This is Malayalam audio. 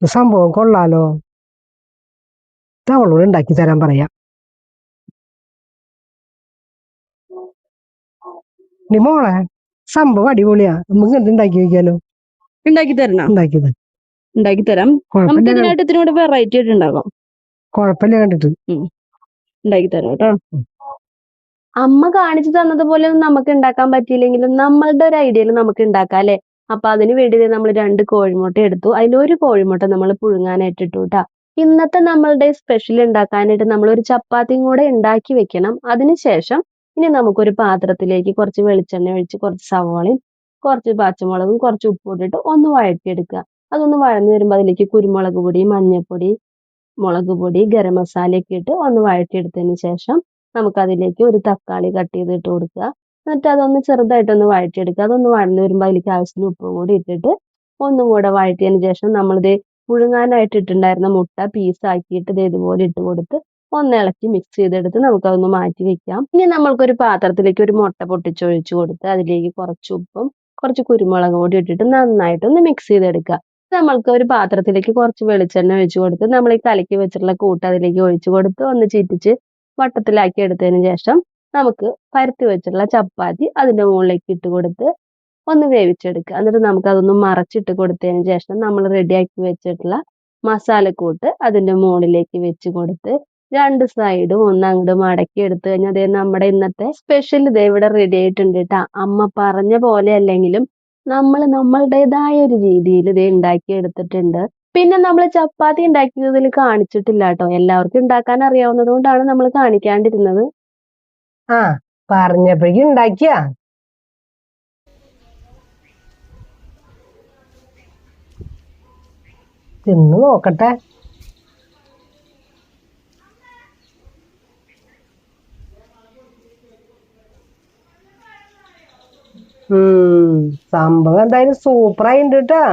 സംഭവം കൊള്ളാലോ. ഇത് അവളോട് ഉണ്ടാക്കി തരാൻ പറയാം. നീ മോളെ സംഭവം അടിപൊളിയാ, നമുക്ക് ഇത് ഉണ്ടാക്കി വെക്കാലോ. ഉണ്ടാക്കി തരണം. ഉണ്ടാക്കി തരാം. നമുക്ക് ഇതിനായിട്ട് ഇത്തിരി കൂടെ വെറൈറ്റി ആയിട്ട് ഉണ്ടാക്കാം. കുഴപ്പമില്ല കണ്ടിട്ട്. ഉണ്ടാക്കി തരാം കേട്ടോ. അമ്മ കാണിച്ചു തന്നതുപോലെ നമുക്ക് ഉണ്ടാക്കാൻ പറ്റിയില്ലെങ്കിലും നമ്മളുടെ ഒരു ഐഡിയയിൽ നമുക്ക് ഉണ്ടാക്കാം അല്ലെ. അപ്പൊ അതിന് വേണ്ടി നമ്മൾ 2 കോഴിമുട്ട എടുത്തു. അതിലൊരു കോഴിമുട്ട നമ്മൾ പുഴുങ്ങാനായിട്ട് ഇട്ടു കേട്ടാ. ഇന്നത്തെ നമ്മളുടെ സ്പെഷ്യൽ ഉണ്ടാക്കാനായിട്ട് നമ്മൾ ഒരു ചപ്പാത്തിയും കൂടെ ഉണ്ടാക്കി വെക്കണം. അതിനുശേഷം ഇനി നമുക്കൊരു പാത്രത്തിലേക്ക് കുറച്ച് വെളിച്ചെണ്ണ ഒഴിച്ച് കുറച്ച് സവാളയും കുറച്ച് പച്ചമുളകും കുറച്ച് ഉപ്പും ഇട്ടിട്ട് ഒന്ന് വഴറ്റിയെടുക്കുക. അതൊന്ന് വഴന്നു വരുമ്പോൾ അതിലേക്ക് കുരുമുളക് പൊടി, മഞ്ഞൾപ്പൊടി, മുളക് പൊടി, ഗരം മസാലയൊക്കെ ഇട്ട് ഒന്ന് വഴറ്റിയെടുത്തതിന് ശേഷം നമുക്ക് അതിലേക്ക് ഒരു തക്കാളി കട്ട് ചെയ്തിട്ട് കൊടുക്കുക. എന്നിട്ട് അതൊന്ന് ചെറുതായിട്ടൊന്ന് വഴറ്റിയെടുക്കുക. അതൊന്ന് വഴന്നു വരുമ്പോൾ അതിലേക്ക് ആവശ്യത്തിന് ഉപ്പും കൂടി ഇട്ടിട്ട് ഒന്നും കൂടെ വഴറ്റിയതിന് ശേഷം നമ്മളിത് പുഴുങ്ങാനായിട്ട് ഇട്ടുണ്ടായിരുന്ന മുട്ട പീസാക്കിയിട്ട് ഇത് ഇതുപോലെ ഇട്ട് കൊടുത്ത് ഒന്ന് ഇളക്കി മിക്സ് ചെയ്തെടുത്ത് നമുക്കതൊന്ന് മാറ്റി വെക്കാം. ഇനി നമ്മൾക്കൊരു പാത്രത്തിലേക്ക് ഒരു മുട്ട പൊട്ടിച്ചൊഴിച്ചു കൊടുത്ത് അതിലേക്ക് കുറച്ച് ഉപ്പും കുറച്ച് കുരുമുളക് പൊടി ഇട്ടിട്ട് നന്നായിട്ടൊന്ന് മിക്സ് ചെയ്തെടുക്കുക. നമ്മൾക്ക് ഒരു പാത്രത്തിലേക്ക് കുറച്ച് വെളിച്ചെണ്ണ ഒഴിച്ചു കൊടുത്ത് നമ്മൾ ഈ കലക്കി വെച്ചിട്ടുള്ള കൂട്ട് അതിലേക്ക് ഒഴിച്ചു കൊടുത്ത് ഒന്ന് ചീറ്റിച്ച് വട്ടത്തിലാക്കി എടുത്തതിന് ശേഷം നമുക്ക് പരത്തി വെച്ചിട്ടുള്ള ചപ്പാത്തി അതിന്റെ മുകളിലേക്ക് ഇട്ട് കൊടുത്ത് ഒന്ന് വേവിച്ചെടുക്കുക. എന്നിട്ട് നമുക്ക് അതൊന്ന് മറച്ചിട്ട് കൊടുത്തതിന് ശേഷം നമ്മൾ റെഡിയാക്കി വെച്ചിട്ടുള്ള മസാലക്കൂട്ട് അതിന്റെ മുകളിലേക്ക് വെച്ച് കൊടുത്ത് 2 സൈഡും ഒന്ന് അങ്ങോട്ട് മടക്കി എടുത്തു കഴിഞ്ഞാൽ അതേ നമ്മുടെ ഇന്നത്തെ സ്പെഷ്യൽ ഇതേ ഇവിടെ റെഡി ആയിട്ടുണ്ട് കേട്ടോ. അമ്മ പറഞ്ഞ പോലെ അല്ലെങ്കിലും നമ്മൾ നമ്മളുടേതായ ഒരു രീതിയിൽ ഇത് ഉണ്ടാക്കി എടുത്തിട്ടുണ്ട്. പിന്നെ നമ്മൾ ചപ്പാത്തി ഉണ്ടാക്കിയതിൽ കാണിച്ചിട്ടില്ല കേട്ടോ. എല്ലാവർക്കും ഉണ്ടാക്കാൻ അറിയാവുന്നത് കൊണ്ടാണ് നമ്മൾ കാണിക്കാണ്ടിരുന്നത്. പറഞ്ഞപ്പോഴേക്കും ഉണ്ടാക്കിയ തിന്ന് നോക്കട്ടെ. സംഭവം എന്തായാലും സൂപ്പറായിട്ടുണ്ട് കേട്ടാ.